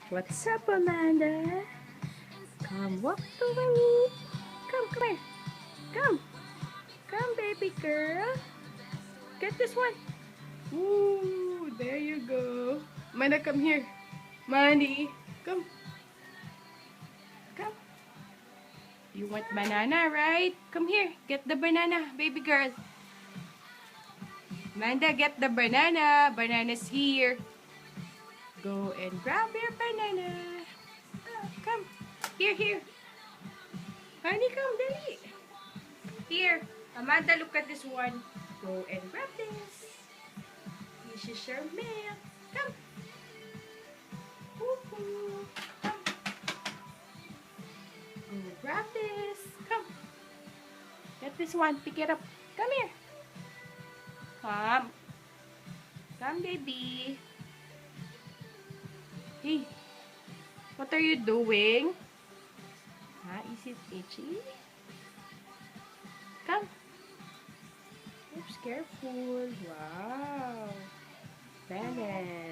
What's up, Amanda? Come walk over me. Come here. Come. Come, baby girl. Get this one. Ooh, there you go. Amanda, come here. Mandy, come. Come. You want banana, right? Come here. Get the banana, baby girl. Amanda, get the banana. Banana's here. Go and grab your banana. Come. Here. Honey, come, dali. Here. Amanda, look at this one. Go and grab this. This is your milk. Come. Woohoo. Come. Go grab this. Come. Get this one. Pick it up. Come here. Come. Come, baby. Hey. What are you doing? Huh? Is it itchy? Come. Oops, careful. Wow. Balance.